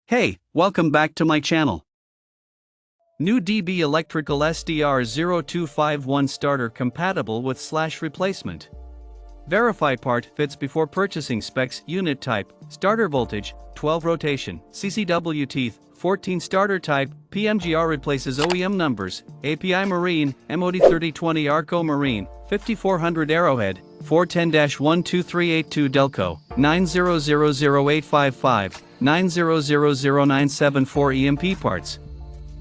Hey, welcome back to my channel. New DB Electrical SDR0251 starter compatible with / replacement. Verify part fits before purchasing. Specs: unit type, starter voltage, 12 rotation, CCW teeth, 14 starter type, PMGR replaces OEM numbers, API Marine, MOD 3020 Arco Marine, 5400 Arrowhead, 410-12382 Delco, 9000855, 9000974 EMP parts.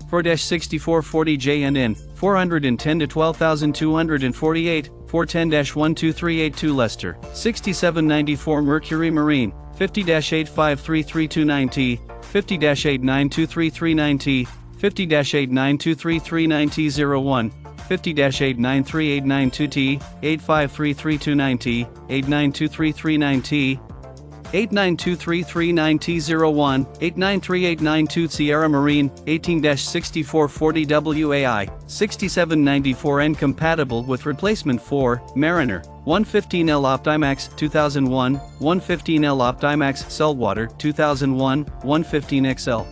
4-6440 JNN, 410 to 12248, 410-12382 Leicester, 6794 Mercury Marine, 50-853329T, 50-892339T, 50-892339T01, 50-893892T, 853329T, 892339T, 892339T01, 893892 Sierra Marine, 18-6440 WAI, 6794N compatible with replacement. 4, Mariner, 115L Optimax 2001, 115L Optimax Saltwater 2001, 115XL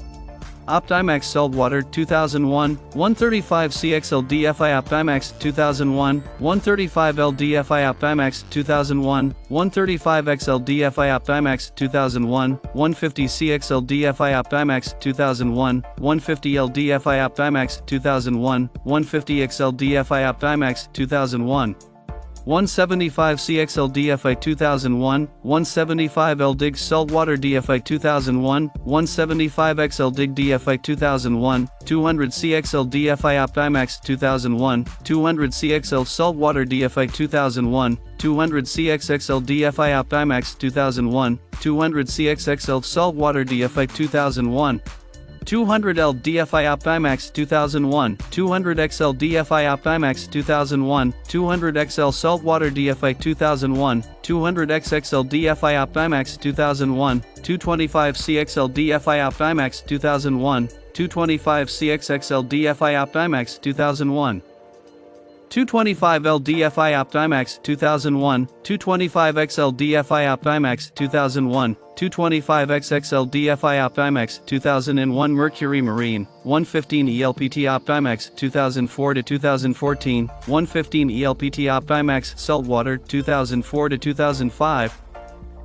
Optimax Saltwater 2001, 135CXL DFI Optimax 2001, 135L DFI Optimax 2001, 135XL DFI Optimax 2001, 150CXL DFI Optimax 2001, 150L DFI Optimax 2001, 150XL DFI Optimax 2001, 175CXL DFI 2001, 175L DIG Saltwater DFI 2001, 175XL DIG DFI 2001, 200CXL DFI Optimax 2001, 200CXL Saltwater DFI 2001, 200CXXL DFI Optimax 2001, 200CXXL Saltwater DFI 2001, 200L DFI Optimax 2001, 200XL DFI Optimax 2001, 200XL Saltwater DFI 2001, 200XXL DFI Optimax 2001, 225CXL DFI Optimax 2001, 225CXXL DFI Optimax 2001. 225L DFI Optimax 2001, 225XL DFI Optimax 2001, 225XXL DFI Optimax 2001 Mercury Marine, 115 ELPT Optimax 2004 to 2014, 115 ELPT Optimax Saltwater 2004 to 2005,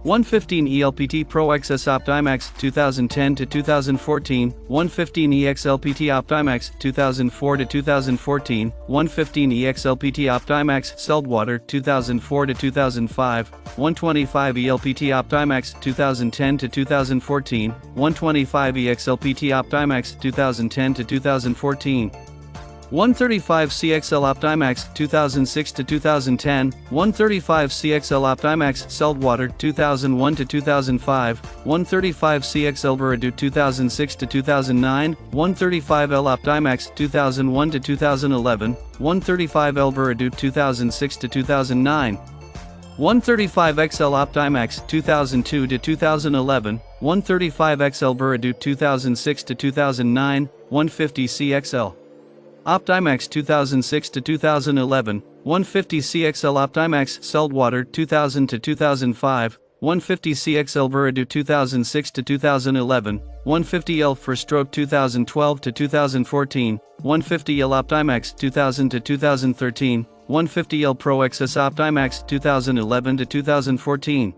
115 ELPT Pro XS Optimax 2010 to 2014, 115 EXLPT Optimax 2004 to 2014, 115 EXLPT Optimax Saltwater 2004 to 2005, 125 ELPT Optimax 2010 to 2014, 125 EXLPT Optimax 2010 to 2014. 135 CXL Optimax 2006 to 2010, 135 CXL Optimax Saltwater 2001 to 2005, 135 CXL Viridut 2006 to 2009, 135L Optimax 2001 to 2011, 135L Viridut 2006 to 2009, 135XL Optimax 2002 to 2011, 135XL Viridut 2006 to 2009, 150CXL Optimax 2006 to 2011, 150 CXL Optimax Saltwater 2000 to 2005, 150 CXL Viridut 2006 to 2011, 150L for Stroke 2012 to 2014, 150L Optimax 2000 to 2013, 150L Pro XS Optimax 2011 to 2014.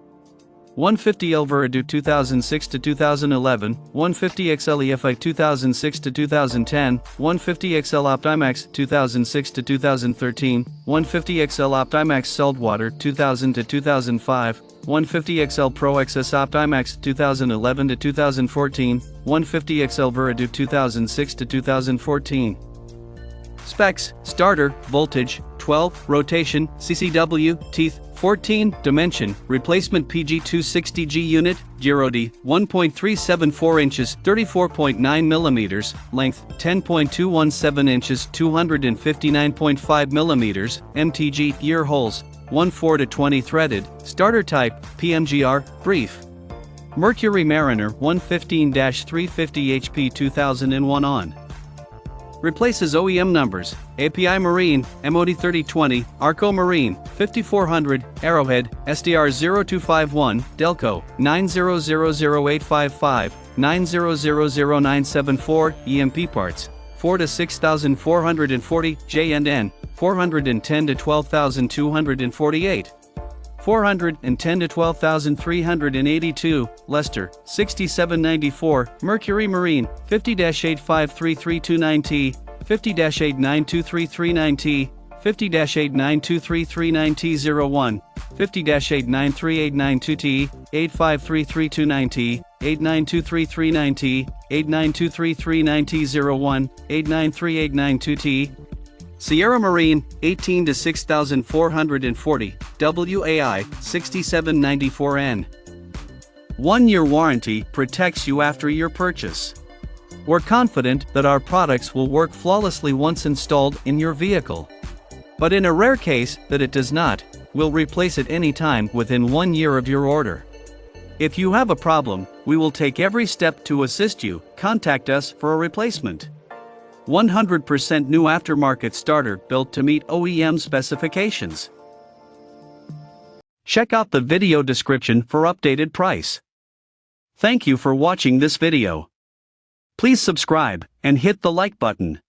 150L Viridut 2006 to 2011, 150XL EFI 2006 to 2010, 150XL Optimax 2006 to 2013, 150XL Optimax Saltwater 2000 to 2005, 150XL Pro XS Optimax 2011 to 2014, 150XL Viridut 2006 to 2014. Specs: starter, voltage, 12, rotation, CCW, teeth, 14, dimension, replacement PG260G unit, Girodi, 1.374 inches, 34.9 millimeters, length, 10.217 inches, 259.5 millimeters, MTG, ear holes, 1/4 to 20 threaded, starter type, PMGR, brief. Mercury Mariner 115-350 HP 2001 on. Replaces OEM numbers: API Marine, MOD3020, Arco Marine, 5400, Arrowhead, SDR0251, Delco, 9000855, 9000974, EMP parts, 4 to 6440, J&N, 410 to 12248. 410 to 12,382, Leicester, 6794, Mercury Marine, 50-8533290T, 50-8923339T, 50-8923339T01, 50-8938992T, 8533290T, 8923339T, 8923390T01, 8938992T, Sierra Marine, 18 to 6440, WAI, 6794N. 1-year warranty protects you after your purchase. We're confident that our products will work flawlessly once installed in your vehicle. But in a rare case that it does not, we'll replace it anytime within 1 year of your order. If you have a problem, we will take every step to assist you. Contact us for a replacement. 100% new aftermarket starter built to meet OEM specifications. Check out the video description for updated price. Thank you for watching this video. Please subscribe and hit the like button.